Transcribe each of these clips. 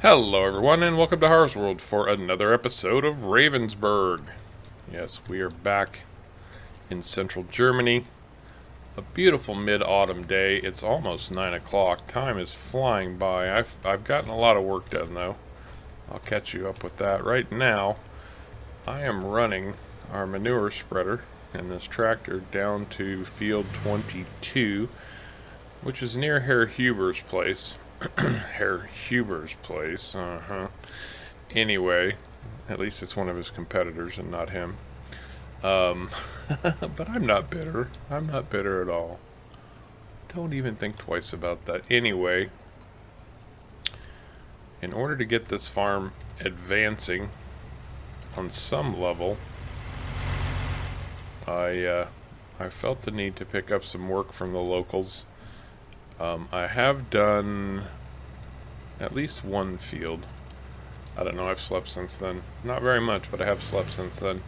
Hello, everyone, and welcome to Harv's World for another episode of Ravensberg. Yes, we are back in central Germany. A beautiful mid-autumn day. It's almost 9 o'clock. Time is flying by. I've gotten a lot of work done, though. I'll catch you up with that. Right now, I am running our manure spreader and this tractor down to field 22, which is near Herr Huber's place. Herr Huber's place, Anyway, at least it's one of his competitors and not him. But I'm not bitter. I'm not bitter at all. Don't even think twice about that. Anyway, in order to get this farm advancing on some level, I felt the need to pick up some work from the locals. I have done at least one field. I don't know, I've slept since then. Not very much, but I have slept since then.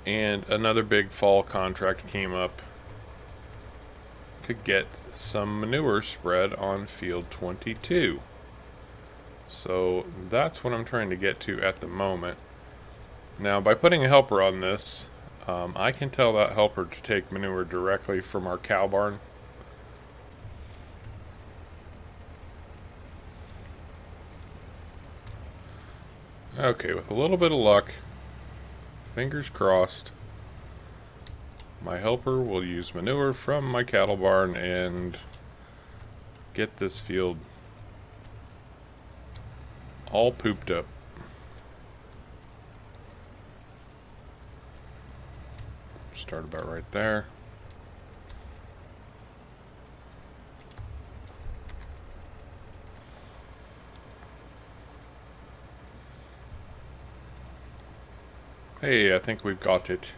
And another big fall contract came up to get some manure spread on field 22. So that's what I'm trying to get to at the moment. Now, by putting a helper on this, I can tell that helper to take manure directly from our cow barn. Okay, with a little bit of luck, fingers crossed, my helper will use manure from my cattle barn and get this field all pooped up. Start about right there. Hey, I think we've got it.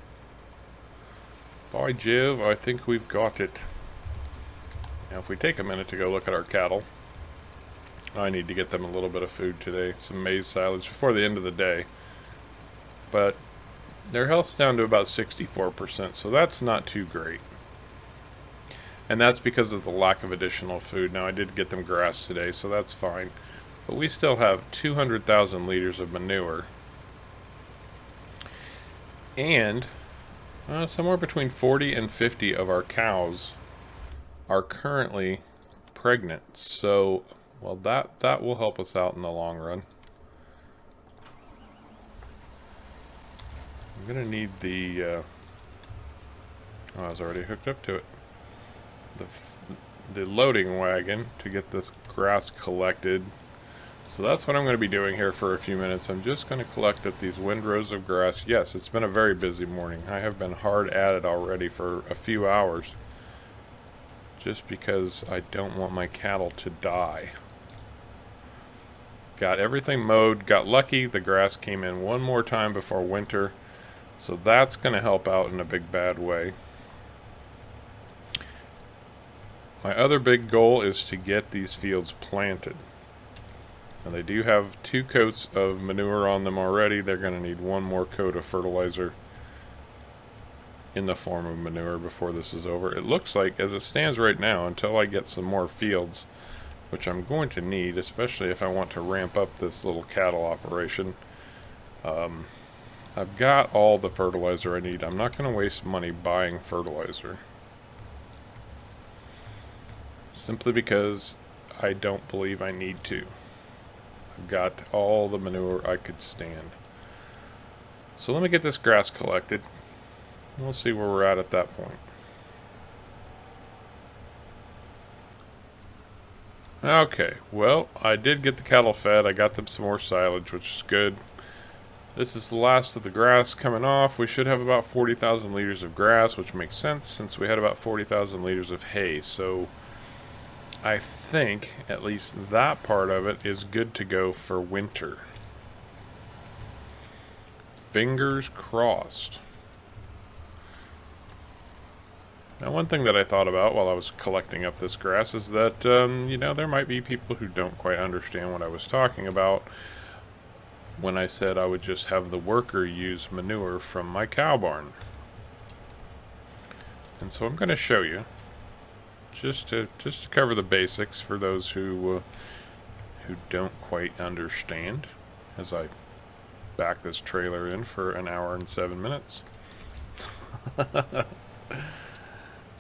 By Jove, I think we've got it. Now, if we take a minute to go look at our cattle, I need to get them a little bit of food today. Some maize silage before the end of the day. But their health's down to about 64%, so that's not too great. And that's because of the lack of additional food. Now, I did get them grass today, so that's fine. But we still have 200,000 liters of manure. And somewhere between 40 and 50 of our cows are currently pregnant. So, well, that will help us out in the long run. I'm going to need the... I was already hooked up to it. The loading wagon to get this grass collected. So that's what I'm going to be doing here for a few minutes. I'm just going to collect up these windrows of grass. Yes, it's been a very busy morning. I have been hard at it already for a few hours. Just because I don't want my cattle to die. Got everything mowed. Got lucky. The grass came in one more time before winter. So that's going to help out in a big bad way. My other big goal is to get these fields planted. Now they do have 2 coats of manure on them already. They're going to need one more coat of fertilizer in the form of manure before this is over. It looks like, as it stands right now, until I get some more fields, which I'm going to need, especially if I want to ramp up this little cattle operation, I've got all the fertilizer I need. I'm not going to waste money buying fertilizer. Simply because I don't believe I need to. I've got all the manure I could stand. So let me get this grass collected. We'll see where we're at that point. Okay, well, I did get the cattle fed. I got them some more silage, which is good. This is the last of the grass coming off. We should have about 40,000 liters of grass, which makes sense since we had about 40,000 liters of hay. So I think at least that part of it is good to go for winter. Fingers crossed. Now, one thing that I thought about while I was collecting up this grass is that, there might be people who don't quite understand what I was talking about when I said I would just have the worker use manure from my cow barn. And so I'm going to show you. Just to cover the basics for those who who don't quite understand as I back this trailer in for an hour and 7 minutes.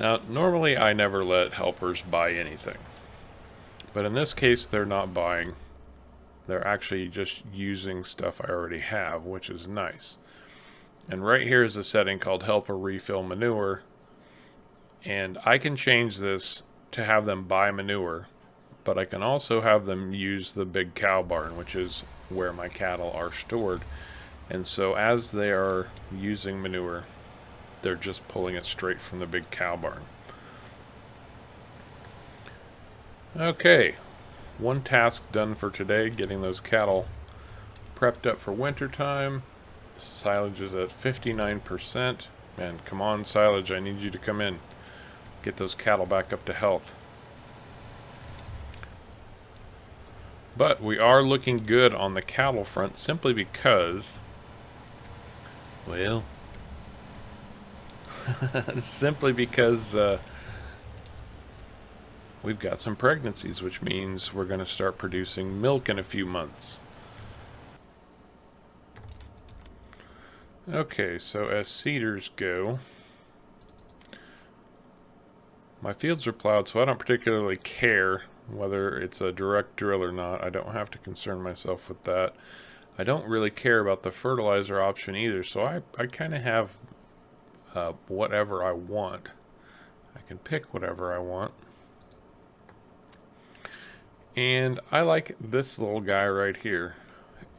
Now, normally I never let helpers buy anything. But in this case, they're not buying. They're actually just using stuff I already have, which is nice. And right here is a setting called Helper Refill Manure. And I can change this to have them buy manure, but I can also have them use the big cow barn, which is where my cattle are stored. And so as they are using manure, they're just pulling it straight from the big cow barn. Okay, one task done for today, getting those cattle prepped up for winter time. Silage is at 59%. Man, come on, silage, I need you to come in. Get those cattle back up to health. But we are looking good on the cattle front simply because, well, simply because we've got some pregnancies, which means we're going to start producing milk in a few months. Okay, so as seeders go, my fields are plowed, so I don't particularly care whether it's a direct drill or not. I don't have to concern myself with that. I don't really care about the fertilizer option either, so I kind of have whatever I want. I can pick whatever I want. And I like this little guy right here.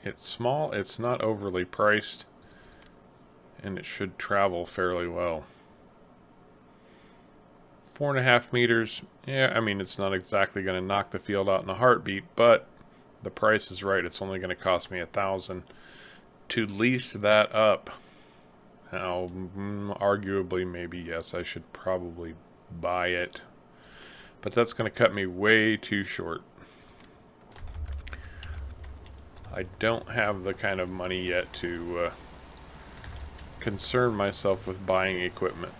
It's small, it's not overly priced, and it should travel fairly well. 4.5 meters, yeah, I mean, it's not exactly going to knock the field out in a heartbeat, but the price is right. It's only going to cost me $1,000 to lease that up. Now, arguably, maybe, yes, I should probably buy it, but that's going to cut me way too short. I don't have the kind of money yet to concern myself with buying equipment.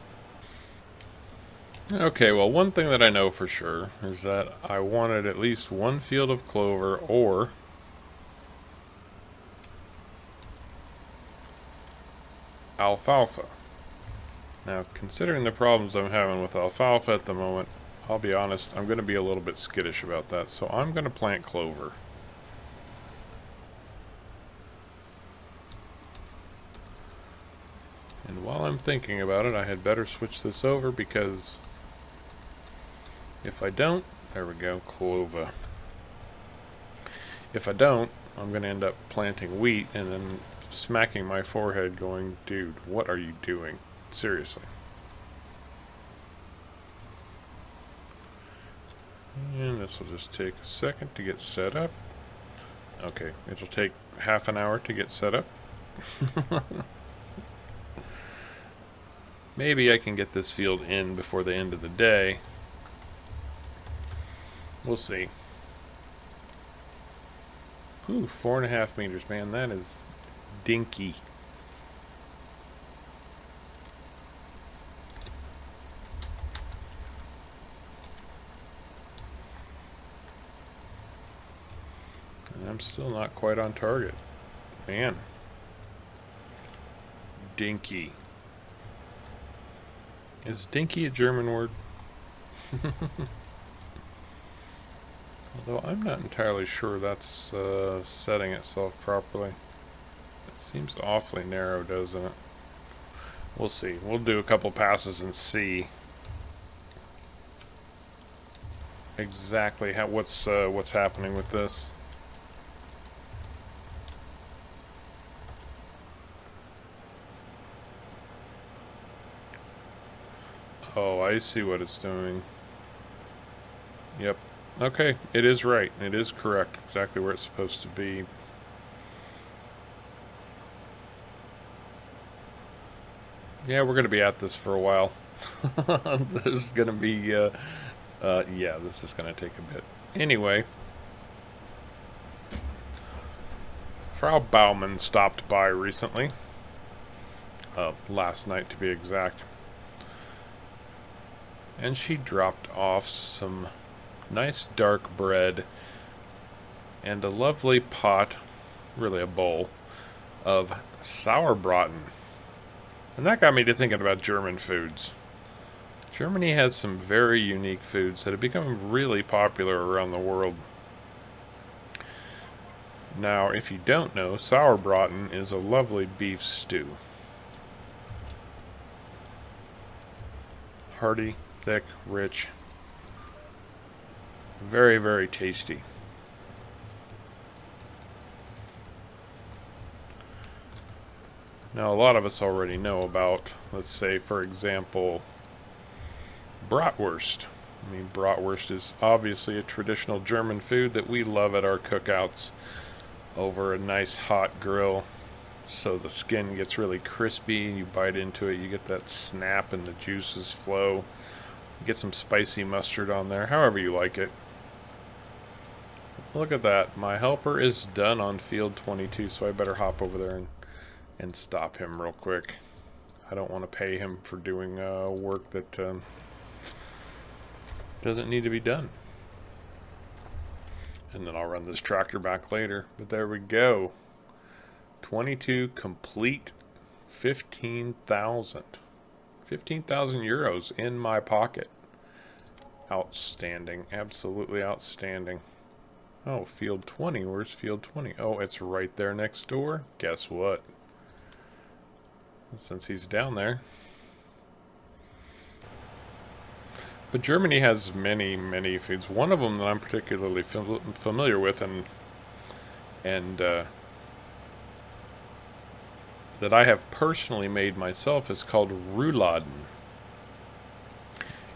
Okay, well, one thing that I know for sure is that I wanted at least one field of clover or alfalfa. Now, considering the problems I'm having with alfalfa at the moment, I'll be honest, I'm going to be a little bit skittish about that, so I'm going to plant clover. And while I'm thinking about it, I had better switch this over because if I don't, there we go, clover. If I don't, I'm going to end up planting wheat and then smacking my forehead going, dude, what are you doing? Seriously. And this will just take a second to get set up. Okay, it'll take half an hour to get set up. Maybe I can get this field in before the end of the day. We'll see. Ooh, 4.5 meters, man, that is dinky. And I'm still not quite on target. Man. Dinky. Is dinky a German word? Although I'm not entirely sure that's setting itself properly. It seems awfully narrow, doesn't it? We'll see. We'll do a couple passes and see exactly what's happening with this. Oh, I see what it's doing. Yep. Okay, it is right. It is correct. Exactly where it's supposed to be. Yeah, we're going to be at this for a while. This is going to be, yeah, this is going to take a bit. Anyway, Frau Baumann stopped by recently. Last night, to be exact. And she dropped off some nice dark bread and a lovely pot, really a bowl, of sauerbraten. And that got me to thinking about German foods. Germany has some very unique foods that have become really popular around the world. Now, if you don't know, sauerbraten is a lovely beef stew. Hearty, thick, rich. Very, very tasty. Now, a lot of us already know about, let's say, for example, bratwurst. I mean, bratwurst is obviously a traditional German food that we love at our cookouts over a nice hot grill. So the skin gets really crispy, you bite into it, you get that snap and the juices flow. You get some spicy mustard on there, however you like it. Look at that, my helper is done on field 22, so I better hop over there and stop him real quick. I don't want to pay him for doing work that doesn't need to be done. And then I'll run this tractor back later. But there we go. 22 complete 15,000. 15,000 euros in my pocket. Outstanding. Absolutely outstanding. Oh, field 20. Where's field 20? Oh, it's right there next door. Guess what? Since he's down there. But Germany has many, many foods. One of them that I'm particularly familiar with and that I have personally made myself is called rouladen.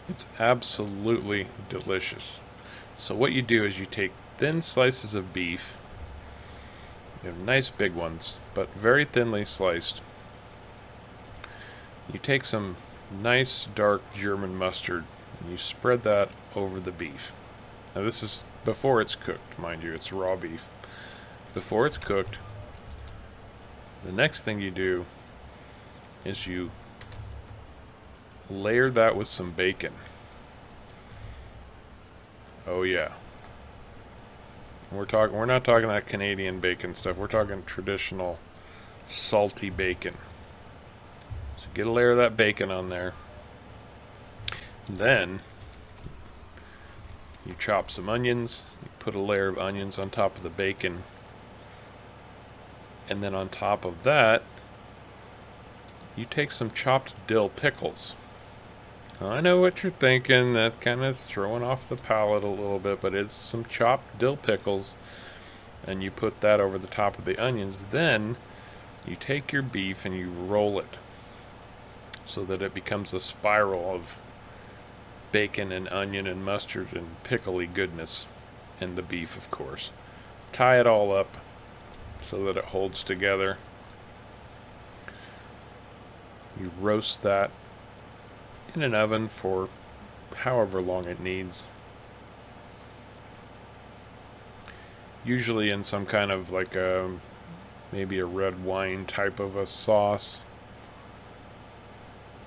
It's absolutely delicious. So what you do is you take thin slices of beef, you know, nice big ones, but very thinly sliced. You take some nice dark German mustard and you spread that over the beef. Now this is before it's cooked, mind you, it's raw beef. Before it's cooked, the next thing you do is you layer that with some bacon. Oh yeah. We're not talking that Canadian bacon stuff. We're talking traditional salty bacon. So get a layer of that bacon on there. Then you chop some onions, you put a layer of onions on top of the bacon, and then on top of that you take some chopped dill pickles. Now, I know what you're thinking, that kind of throwing off the palate a little bit, but it's some chopped dill pickles, and you put that over the top of the onions. Then you take your beef and you roll it so that it becomes a spiral of bacon and onion and mustard and pickly goodness, and the beef, of course. Tie it all up so that it holds together. You roast that in an oven for however long it needs. Usually in some kind of like maybe a red wine type of a sauce,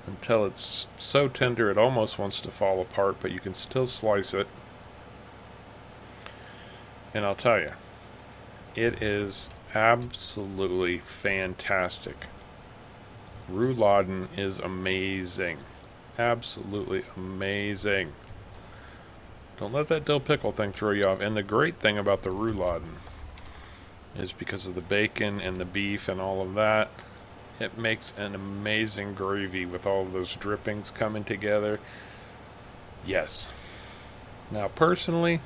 until it's so tender it almost wants to fall apart, but you can still slice it. And I'll tell you, it is absolutely fantastic. Rouladen is amazing. Absolutely amazing. Don't let that dill pickle thing throw you off. And the great thing about the rouladen is because of the bacon and the beef and all of that, it makes an amazing gravy with all of those drippings coming together. Yes. Now, personally,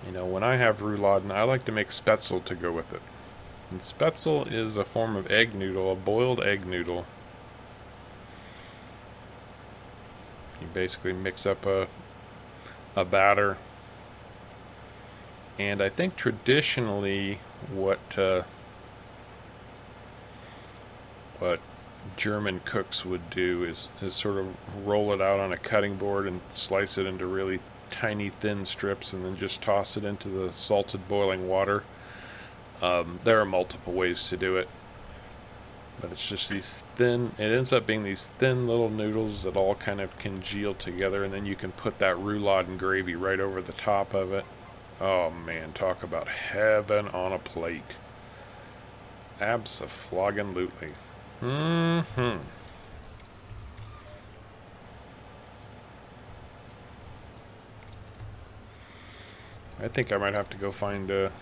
you know, when I have rouladen, I like to make spätzle to go with it. And spätzle is a form of egg noodle, a boiled egg noodle. You basically mix up a batter. And I think traditionally what German cooks would do is sort of roll it out on a cutting board and slice it into really tiny thin strips and then just toss it into the salted boiling water. There are multiple ways to do it, but it's just these thin, it ends up being these thin little noodles that all kind of congeal together, and then you can put that rouladen gravy right over the top of it. Oh man, talk about heaven on a plate. Abso-floggin-lutely. Mm-hmm. I think I might have to go find a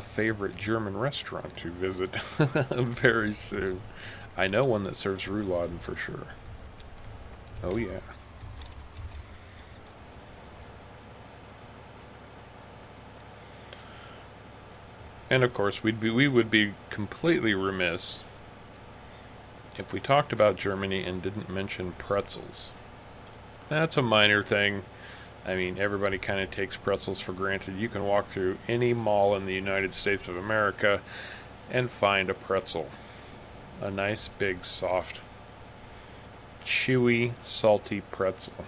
favorite German restaurant to visit very soon. I know one that serves rouladen for sure. Oh yeah. And of course, we would be completely remiss if we talked about Germany and didn't mention pretzels. That's a minor thing. I mean, everybody kind of takes pretzels for granted. You can walk through any mall in the United States of America and find a pretzel. A nice, big, soft, chewy, salty pretzel.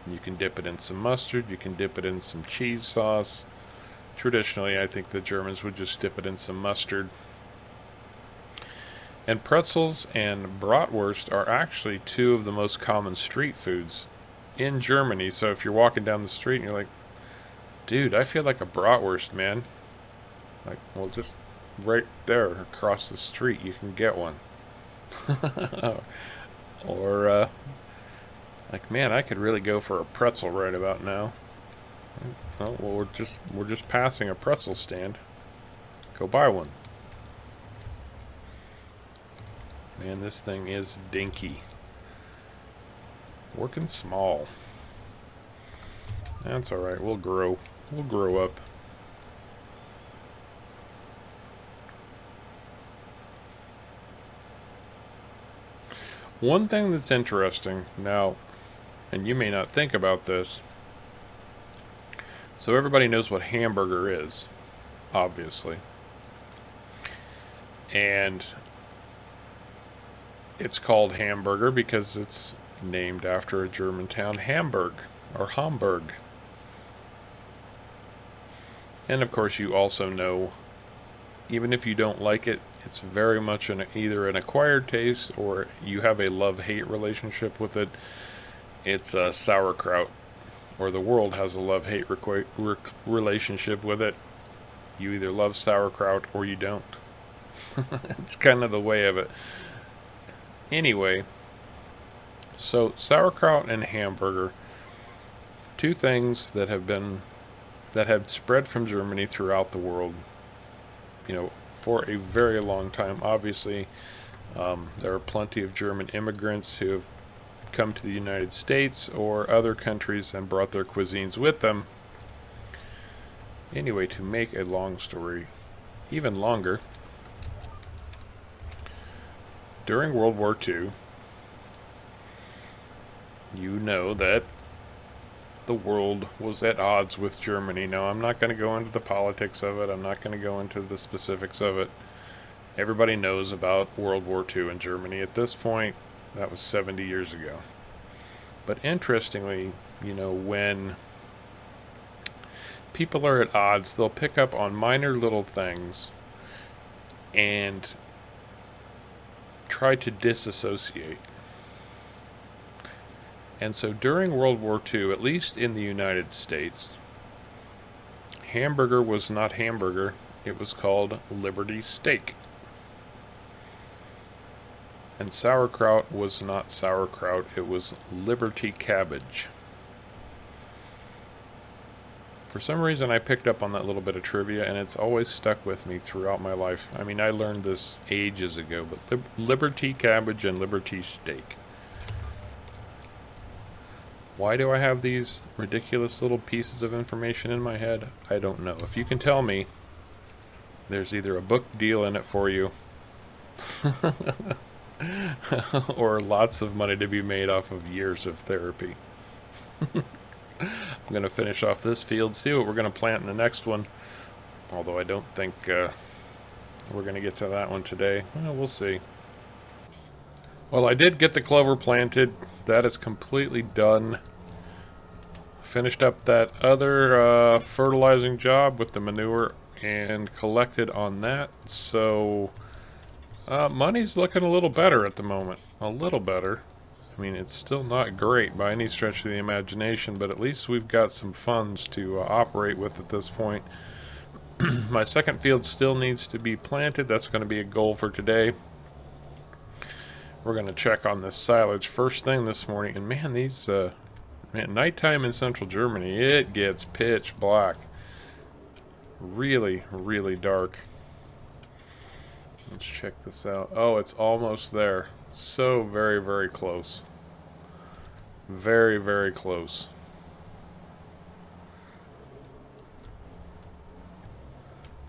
You can dip it in some mustard. You can dip it in some cheese sauce. Traditionally, I think the Germans would just dip it in some mustard. And pretzels and bratwurst are actually two of the most common street foods in Germany. So if you're walking down the street and you're like, dude, I feel like a bratwurst, man. Like, well, just right there across the street, you can get one. Or, like, man, I could really go for a pretzel right about now. Oh, well, we're just passing a pretzel stand. Go buy one. Man, this thing is dinky. Working small. That's all right. We'll grow. We'll grow up. One thing that's interesting now, and you may not think about this. So everybody knows what hamburger is, obviously. And it's called hamburger because it's named after a German town, Hamburg, or Hamburg. And of course you also know, even if you don't like it, it's very much either an acquired taste or you have a love-hate relationship with it. It's sauerkraut. Or the world has a love-hate relationship with it. You either love sauerkraut or you don't. It's kind of the way of it. Anyway, so sauerkraut and hamburger, two things that have spread from Germany throughout the world, for a very long time. Obviously, there are plenty of German immigrants who have come to the United States or other countries and brought their cuisines with them. Anyway, to make a long story even longer, during World War II, you know that the world was at odds with Germany. Now, I'm not going to go into the politics of it. I'm not going to go into the specifics of it. Everybody knows about World War II in Germany at this point. That was 70 years ago. But interestingly, when people are at odds, they'll pick up on minor little things and try to disassociate. And so during World War II, at least in the United States, hamburger was not hamburger. It was called Liberty Steak. And sauerkraut was not sauerkraut, it was Liberty cabbage. For some reason I picked up on that little bit of trivia and it's always stuck with me throughout my life. I mean, I learned this ages ago, but Liberty cabbage and Liberty steak. Why do I have these ridiculous little pieces of information in my head? I don't know. If you can tell me, there's either a book deal in it for you or lots of money to be made off of years of therapy. I'm going to finish off this field, see what we're going to plant in the next one. Although I don't think we're going to get to that one today. Well, we'll see. Well, I did get the clover planted. That is completely done. Finished up that other fertilizing job with the manure and collected on that. So money's looking a little better at the moment. A little better. I mean, it's still not great by any stretch of the imagination, but at least we've got some funds to operate with at this point. My second field still needs to be planted. That's going to be a goal for today. We're going to check on this silage first thing this morning. And man, these, nighttime in central Germany, it gets pitch black. Really, really dark. Let's check this out. Oh, it's almost there. So very, very close. Very, very close.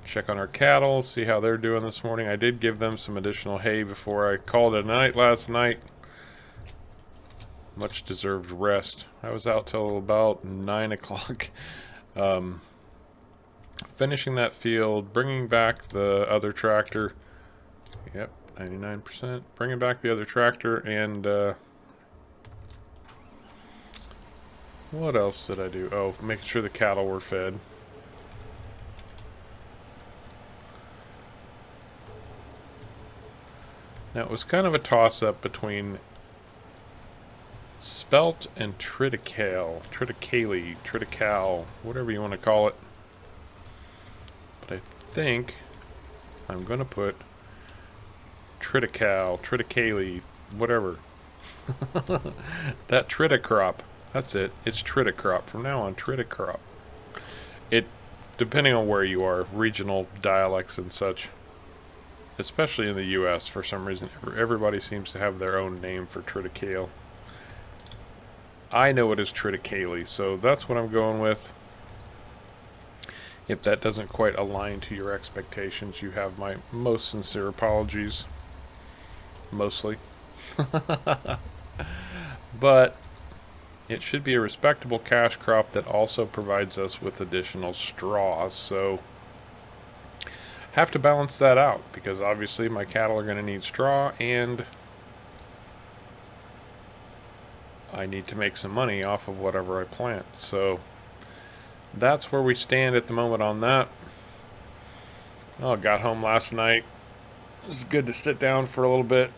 Check on our cattle, see how they're doing this morning. I did give them some additional hay before I called it a night last night. Much deserved rest. I was out till about 9 o'clock. Finishing that field, bringing back the other tractor. Yep, 99%. Bringing back the other tractor, and what else did I do? Oh, making sure the cattle were fed. Now, it was kind of a toss-up between spelt and triticale, whatever you want to call it. But I think I'm going to put triticale, whatever. That triticrop. That's it. It's triticrop. From now on, triticrop. It, depending on where you are, regional dialects and such, especially in the U.S., for some reason, everybody seems to have their own name for triticale. I know it is triticale, so that's what I'm going with. If that doesn't quite align to your expectations, you have my most sincere apologies. Mostly. But it should be a respectable cash crop that also provides us with additional straw, so have to balance that out, because obviously my cattle are going to need straw, and I need to make some money off of whatever I plant. So that's where we stand at the moment on that. Oh, got home last night. It was good to sit down for a little bit.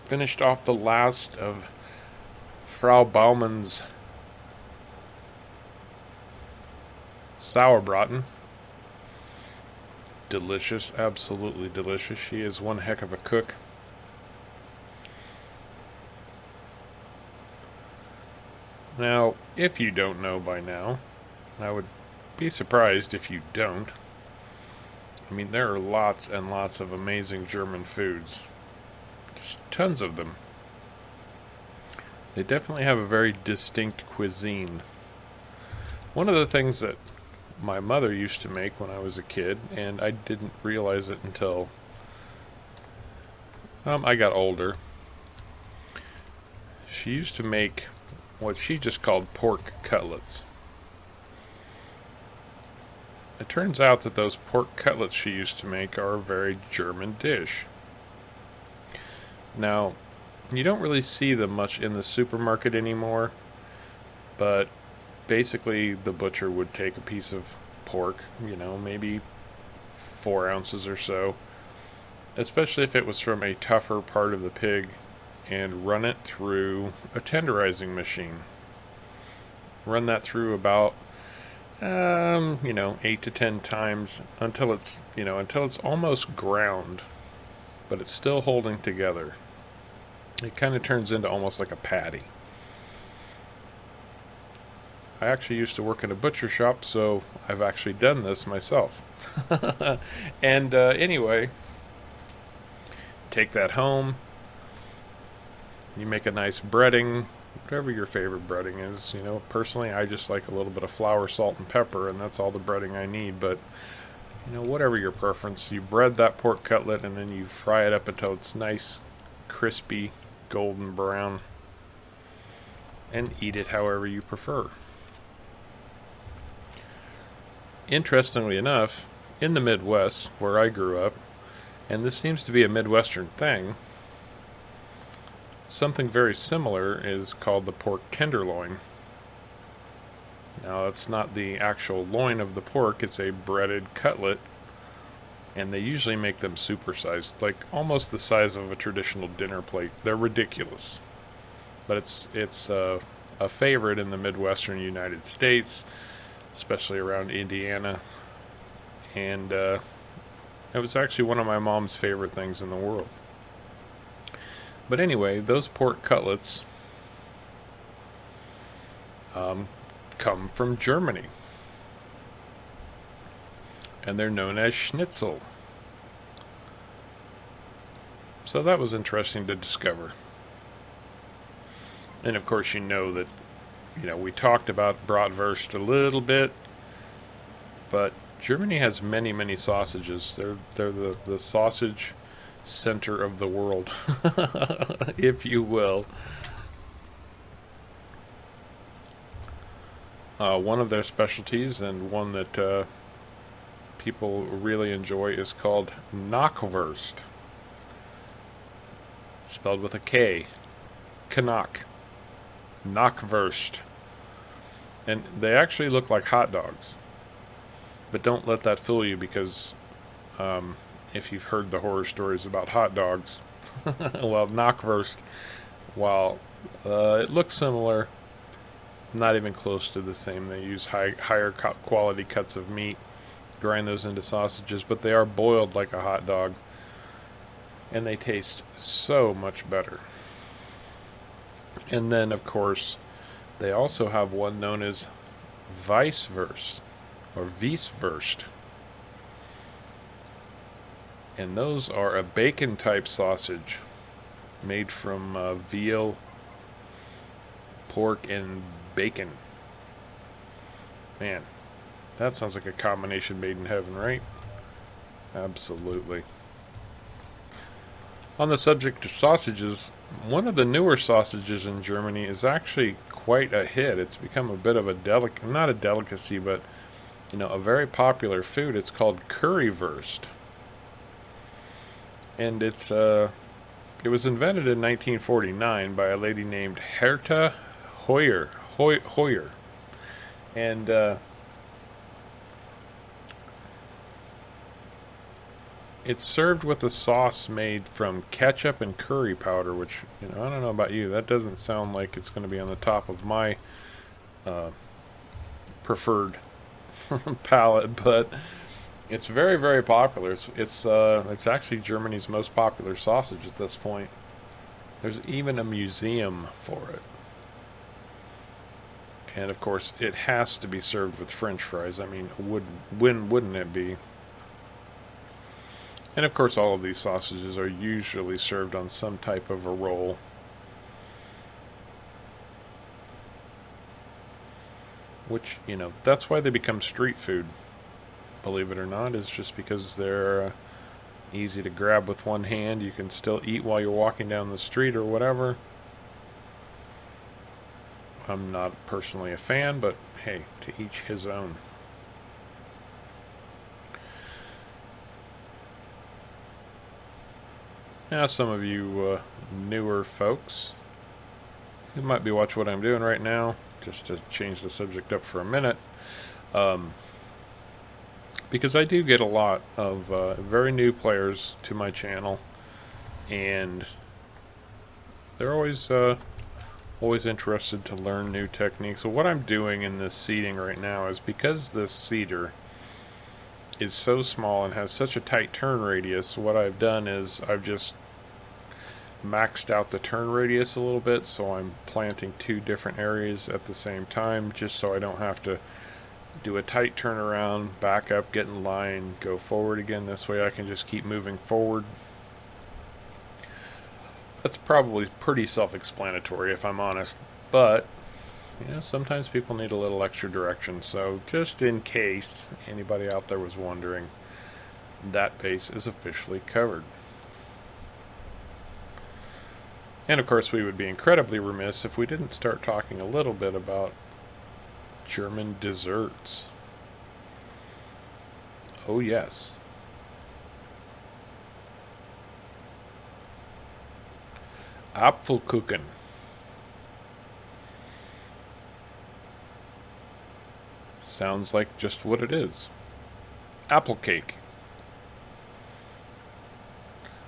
Finished off the last of Frau Baumann's sauerbraten. Delicious, absolutely delicious. She is one heck of a cook. Now, if you don't know by now, I would be surprised if you don't. I mean, there are lots and lots of amazing German foods. Just tons of them. They definitely have a very distinct cuisine. One of the things that my mother used to make when I was a kid, and I didn't realize it until I got older. She used to make what she just called pork cutlets. It turns out that those pork cutlets she used to make are a very German dish. Now, you don't really see them much in the supermarket anymore, but basically the butcher would take a piece of pork, maybe 4 ounces or so, especially if it was from a tougher part of the pig, and run it through a tenderizing machine. Run that through about 8 to 10 times until it's almost ground, but it's still holding together. It kind of turns into almost like a patty. I actually used to work in a butcher shop, so I've actually done this myself. And anyway, take that home. You make a nice breading, whatever your favorite breading is. Personally, I just like a little bit of flour, salt, and pepper, and that's all the breading I need. But, whatever your preference, you bread that pork cutlet, and then you fry it up until it's nice, crispy, golden brown, and eat it however you prefer. Interestingly enough, in the Midwest, where I grew up, and this seems to be a Midwestern thing, something very similar is called the pork tenderloin. Now, it's not the actual loin of the pork, it's a breaded cutlet And they usually make them supersized, like almost the size of a traditional dinner plate. They're ridiculous. But it's a favorite in the Midwestern United States, especially around Indiana. And it was actually one of my mom's favorite things in the world. But anyway, those pork cutlets come from Germany. And they're known as schnitzel. So that was interesting to discover. And of course, you know that, we talked about bratwurst a little bit, but Germany has many, many sausages. They're the sausage center of the world, if you will. One of their specialties, and one that people really enjoy, is called knockwurst, spelled with a K. Knock. Knockwurst. And they actually look like hot dogs. But don't let that fool you, because if you've heard the horror stories about hot dogs, well, knockwurst, while it looks similar, not even close to the same. They use higher quality cuts of meat, grind those into sausages, but they are boiled like a hot dog, and they taste so much better. And then, of course, they also have one known as Weisswurst, or Wieswurst. And those are a bacon-type sausage made from veal, pork, and bacon. Man, that sounds like a combination made in heaven, right? Absolutely. On the subject of sausages, one of the newer sausages in Germany is actually quite a hit. It's become a bit of a not a delicacy, but a very popular food. It's called currywurst, and it was invented in 1949 by a lady named Herta Hoyer, and it's served with a sauce made from ketchup and curry powder, which, I don't know about you, that doesn't sound like it's going to be on the top of my preferred palate, but it's very, very popular. It's actually Germany's most popular sausage at this point. There's even a museum for it. And of course, it has to be served with French fries. I mean, when wouldn't it be? And of course, all of these sausages are usually served on some type of a roll. Which, that's why they become street food, believe it or not, is just because they're easy to grab with one hand. You can still eat while you're walking down the street or whatever. I'm not personally a fan, but hey, to each his own. Now, some of you newer folks, you might be watching what I'm doing right now, just to change the subject up for a minute, because I do get a lot of very new players to my channel, and they're always interested to learn new techniques. So what I'm doing in this seeding right now is, because this seeder is so small and has such a tight turn radius, what I've done is I've just maxed out the turn radius a little bit, so I'm planting two different areas at the same time, just so I don't have to do a tight turnaround, back up, get in line, go forward again. This way I can just keep moving forward. That's probably pretty self-explanatory, if I'm honest, but sometimes people need a little extra direction. So just in case anybody out there was wondering, that base is officially covered. And of course, we would be incredibly remiss if we didn't start talking a little bit about German desserts. Oh yes. Apfelkuchen. Sounds like just what it is. Apple cake.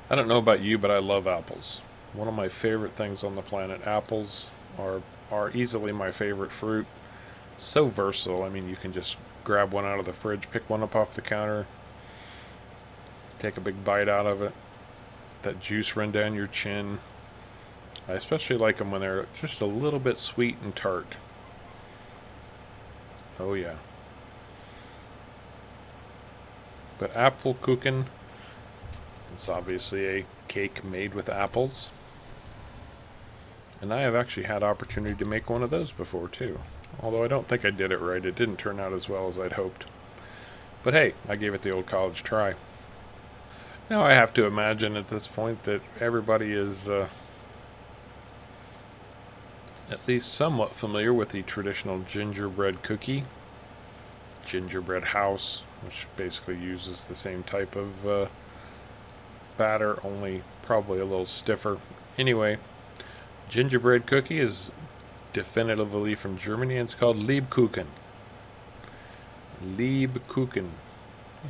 I don't know about you, but I love apples. One of my favorite things on the planet. Apples are easily my favorite fruit. So versatile. I mean, you can just grab one out of the fridge, pick one up off the counter, take a big bite out of it. That juice run down your chin. I especially like them when they're just a little bit sweet and tart. Oh yeah. But Apfelkuchen, it's obviously a cake made with apples. And I have actually had opportunity to make one of those before too. Although I don't think I did it right. It didn't turn out as well as I'd hoped. But hey, I gave it the old college try. Now I have to imagine at this point that everybody is at least somewhat familiar with the traditional gingerbread cookie. Gingerbread house, which basically uses the same type of batter, only probably a little stiffer. Anyway, gingerbread cookie is definitively from Germany, and it's called Lebkuchen. Lebkuchen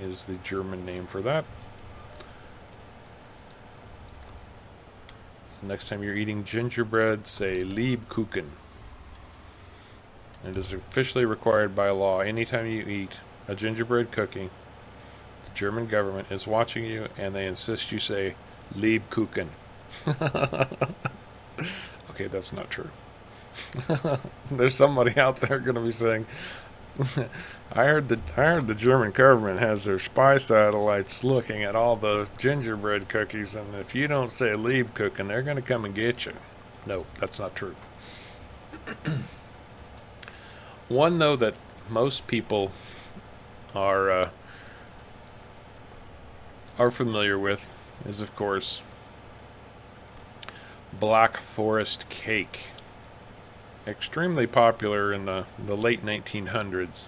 is the German name for that. So next time you're eating gingerbread, say Lebkuchen. It is officially required by law. Anytime you eat a gingerbread cookie, the German government is watching you and they insist you say Lebkuchen. Okay, that's not true. There's somebody out there going to be saying, I heard the German government has their spy satellites looking at all the gingerbread cookies, and if you don't say Lebkuchen, they're going to come and get you. No, that's not true. One, though, that most people are familiar with is, of course, Black Forest cake. Extremely popular in the late 1900s,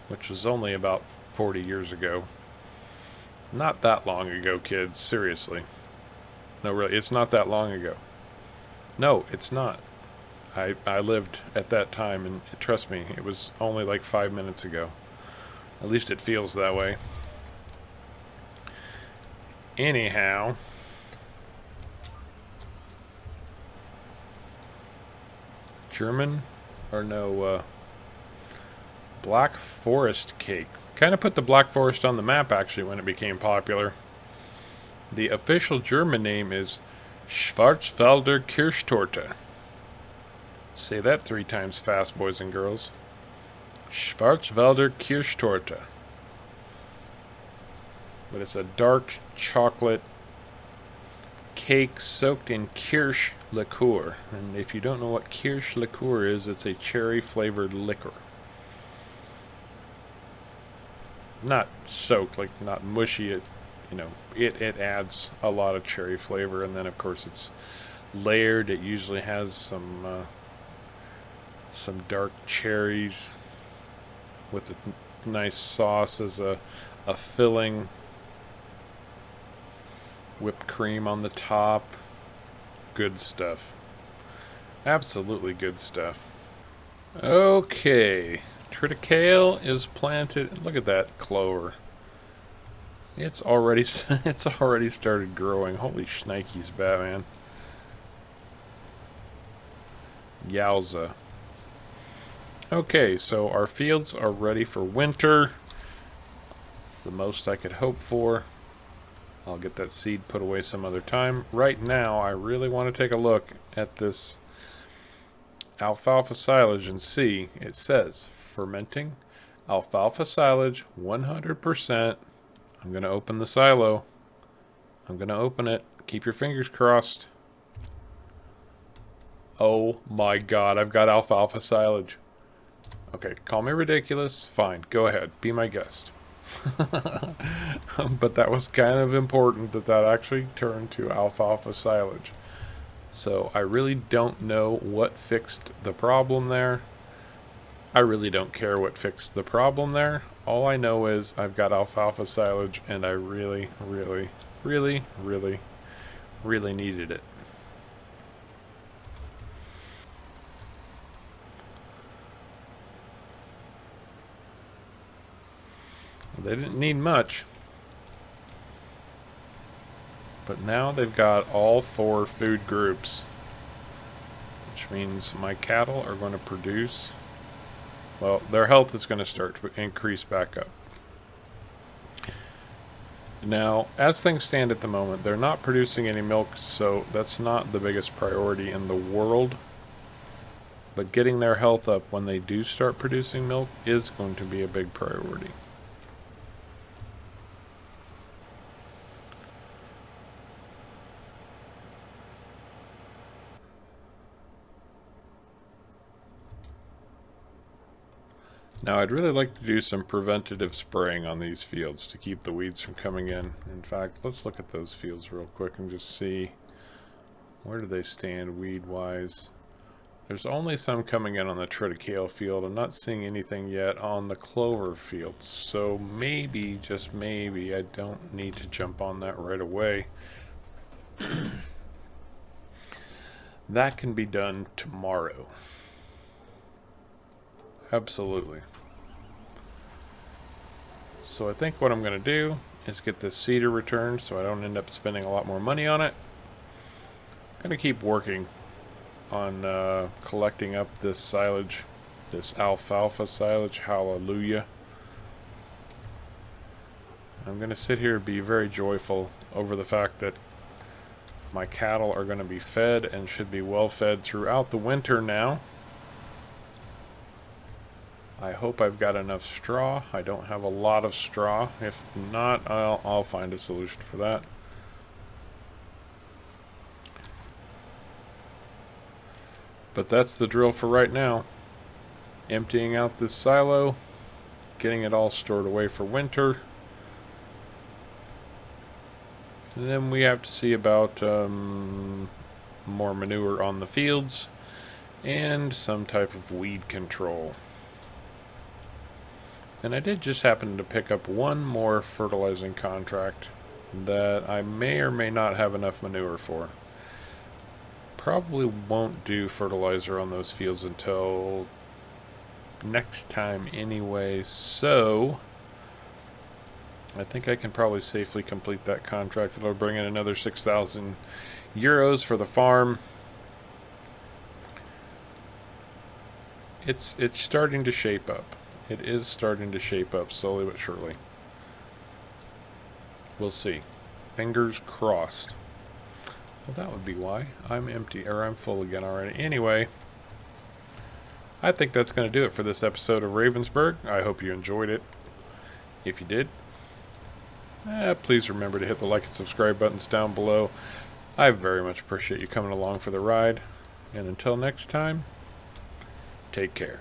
which was only about 40 years ago. Not that long ago, kids. Seriously. No, really, it's not that long ago. No, it's not. I lived at that time, and trust me, it was only like 5 minutes ago. At least it feels that way. Anyhow, German, or no, Black Forest cake. Kind of put the Black Forest on the map, actually, when it became popular. The official German name is Schwarzwälder Kirschtorte. Say that 3 times fast, boys and girls. Schwarzwälder Kirschtorte. But it's a dark chocolate cake soaked in kirsch liqueur. And if you don't know what kirsch liqueur is, it's a cherry-flavored liquor. Not soaked, like not mushy. It adds a lot of cherry flavor, and then of course it's layered. It usually has some dark cherries with a nice sauce as a filling. Whipped cream on the top. Good stuff. Absolutely good stuff. Okay. Triticale is planted. Look at that clover. It's already started growing. Holy shnikes, Batman. Yowza. Okay, so our fields are ready for winter. It's the most I could hope for. I'll get that seed put away some other time. Right now, I really want to take a look at this alfalfa silage and see. It says fermenting alfalfa silage 100%. I'm going to open the silo. I'm going to open it. Keep your fingers crossed. Oh my god, I've got alfalfa silage. Okay, call me ridiculous. Fine, go ahead. Be my guest. But that was kind of important that actually turned to alfalfa silage. So I really don't know what fixed the problem there. I really don't care what fixed the problem there. All I know is I've got alfalfa silage and I really, really, really, really, really needed it. They didn't need much. But now they've got all 4 food groups, which means my cattle are going to produce, well, their health is going to start to increase back up. Now, as things stand at the moment, they're not producing any milk, so that's not the biggest priority in the world. But getting their health up when they do start producing milk is going to be a big priority. Now, I'd really like to do some preventative spraying on these fields to keep the weeds from coming in. In fact, let's look at those fields real quick and just see where do they stand weed-wise. There's only some coming in on the triticale field. I'm not seeing anything yet on the clover fields. So maybe, just maybe, I don't need to jump on that right away. That can be done tomorrow. Absolutely. So I think what I'm going to do is get this cedar returned so I don't end up spending a lot more money on it. I'm going to keep working on collecting up this silage, this alfalfa silage. Hallelujah. I'm going to sit here and be very joyful over the fact that my cattle are going to be fed and should be well fed throughout the winter now. I hope I've got enough straw. I don't have a lot of straw. If not, I'll find a solution for that. But that's the drill for right now. Emptying out this silo, getting it all stored away for winter. And then we have to see about more manure on the fields and some type of weed control. And I did just happen to pick up one more fertilizing contract that I may or may not have enough manure for. Probably won't do fertilizer on those fields until next time anyway, so I think I can probably safely complete that contract. It'll bring in another 6,000 euros for the farm. It's starting to shape up. It is starting to shape up slowly but surely. We'll see. Fingers crossed. Well, that would be why. I'm empty, or I'm full again already. Anyway, I think that's going to do it for this episode of Ravensberg. I hope you enjoyed it. If you did, please remember to hit the like and subscribe buttons down below. I very much appreciate you coming along for the ride. And until next time, take care.